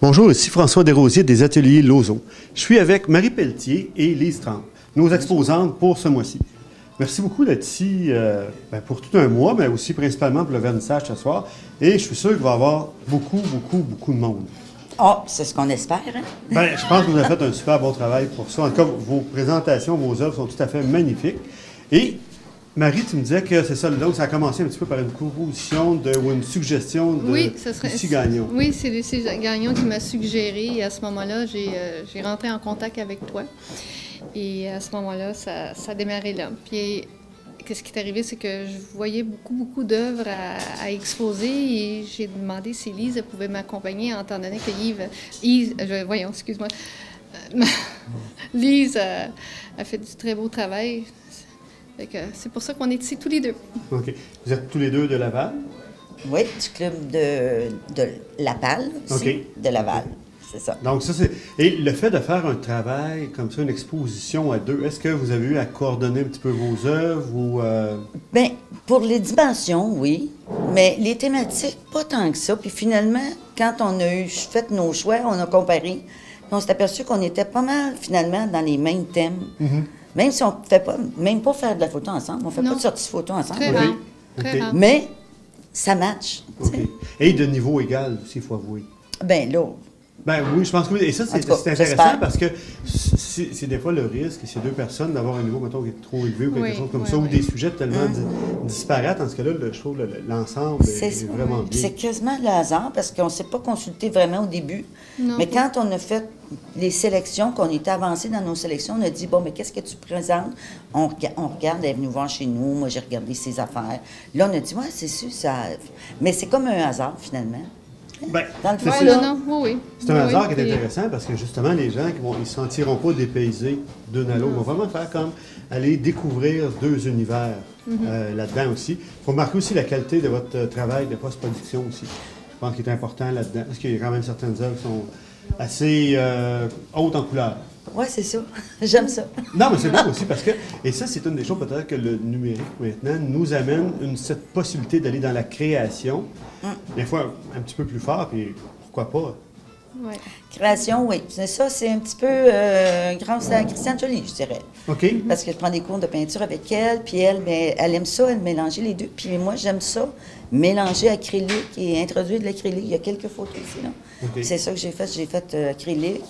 Bonjour, ici François Desrosiers des Ateliers Lauson. Je suis avec Marie Pelletier et Lise Trempe, nos exposantes pour ce mois-ci. Merci beaucoup d'être ici pour tout un mois, mais aussi principalement pour le vernissage ce soir. Et je suis sûr qu'il va y avoir beaucoup de monde. Oh, c'est ce qu'on espère, hein? Je pense que vous avez fait un super bon travail pour ça. En tout cas, vos présentations, vos œuvres sont tout à fait magnifiques. Et Marie, tu me disais que c'est ça, donc ça a commencé un petit peu par une proposition ou une suggestion de Lucie Gagnon. Oui, c'est Lucie Gagnon qui m'a suggéré. Et à ce moment-là, j'ai rentré en contact avec toi. Et à ce moment-là, ça a démarré là. Puis, qu'est-ce qui est arrivé, c'est que je voyais beaucoup d'œuvres à exposer et j'ai demandé si Lise pouvait m'accompagner, étant donné que Lise a fait du très beau travail. C'est pour ça qu'on est ici tous les deux. OK. Vous êtes tous les deux de Laval? Oui, du club de Laval aussi, okay. De Laval. C'est ça. Donc, ça, c'est. Et le fait de faire un travail comme ça, une exposition à deux, est-ce que vous avez eu à coordonner un petit peu vos œuvres ou. Bien, pour les dimensions, oui. Mais les thématiques, pas tant que ça. Puis finalement, quand on a fait nos choix, on a comparé. On s'est aperçu qu'on était pas mal, finalement, dans les mêmes thèmes. Mm-hmm. Même si on ne fait pas, même pas faire de la photo ensemble, on ne fait pas de sortie photo ensemble. Très rare. Très rare. Mais ça match. OK. Et de niveau égal aussi, il faut avouer. Bien là. Ben oui, je pense que oui. Et ça, c'est intéressant parce que c'est des fois le risque, ces deux personnes, d'avoir un niveau, mettons, qui est trop élevé ou quelque chose comme ça, ou des sujets tellement disparates. En ce cas-là, je trouve l'ensemble est vraiment bien. C'est quasiment le hasard parce qu'on ne s'est pas consulté vraiment au début. Non, mais quand on a fait les sélections, qu'on était avancé dans nos sélections, on a dit, bon, mais qu'est-ce que tu présentes? On regarde, elle est venue voir chez nous, moi j'ai regardé ses affaires. Là, on a dit, ouais, c'est sûr, ça. Mais c'est comme un hasard, finalement. Ben, c'est un hasard qui est intéressant parce que justement, les gens ils ne se sentiront pas dépaysés d'un à l'autre. Ils vont vraiment faire comme aller découvrir deux univers là-dedans aussi. Il faut remarquer aussi la qualité de votre travail de post-production aussi. Je pense qu'il est important là-dedans parce qu'il y a quand même certaines œuvres qui sont assez hautes en couleur. Oui, c'est ça. J'aime ça. Non, mais c'est bon aussi parce que, et ça, c'est une des choses peut-être que le numérique maintenant nous amène cette possibilité d'aller dans la création, des fois un petit peu plus fort, puis pourquoi pas? Ouais. Création, oui. C'est ça, c'est un petit peu grâce à Christiane Joly, je dirais. OK. Parce que je prends des cours de peinture avec elle, puis elle aime ça, elle mélanger les deux. Puis moi, j'aime ça, mélanger acrylique et introduire de l'acrylique. Il y a quelques photos ici, là. Okay. C'est ça que j'ai fait. J'ai fait acrylique,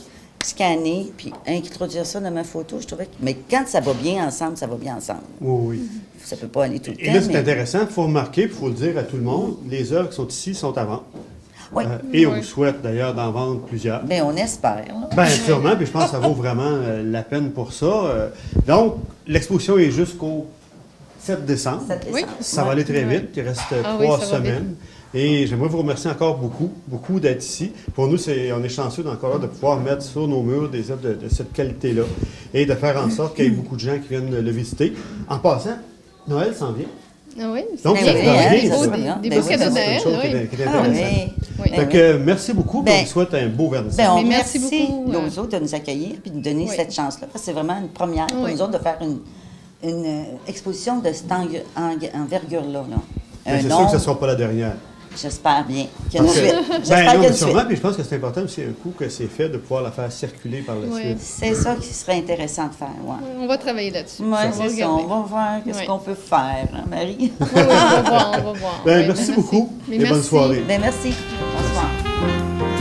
scanner, puis introduire ça dans ma photo. Je trouvais que... Mais quand ça va bien ensemble, ça va bien ensemble. Oui. Ça peut pas aller tout le temps. Et là, c'est intéressant. Il faut remarquer, il faut le dire à tout le monde, les œuvres qui sont ici sont à vendre. Oui. Et on souhaite d'ailleurs d'en vendre plusieurs. Bien, on espère. Bien, sûrement, puis je pense que ça vaut vraiment la peine pour ça. Donc, l'exposition est jusqu'au 7 décembre. 7 décembre. Oui. Ça va aller très vite. Il reste 3 semaines. Et j'aimerais vous remercier encore beaucoup d'être ici. Pour nous, on est chanceux encore de pouvoir mettre sur nos murs des œuvres de cette qualité-là et de faire en sorte qu'il y ait beaucoup de gens qui viennent le visiter. En passant, Noël s'en vient. Ah oui, donc, ça des beaux cadeaux Noël. Donc, merci beaucoup. On vous souhaite un beau vernissage. On merci beaucoup aux autres de nous accueillir et de nous donner cette chance-là. Parce que c'est vraiment une première pour nous autres de faire une exposition de cette envergure-là. C'est sûr que ce ne sera pas la dernière. J'espère bien. J'espère qu'il y a sûrement, puis je pense que c'est important aussi un coup que c'est fait de pouvoir la faire circuler par la suite. C'est ça qui serait intéressant de faire. Ouais. On va travailler là-dessus. Oui, c'est ça. On va voir ce qu'on peut faire, hein, Marie. On va voir. Merci beaucoup et bonne soirée. Merci. Bonsoir.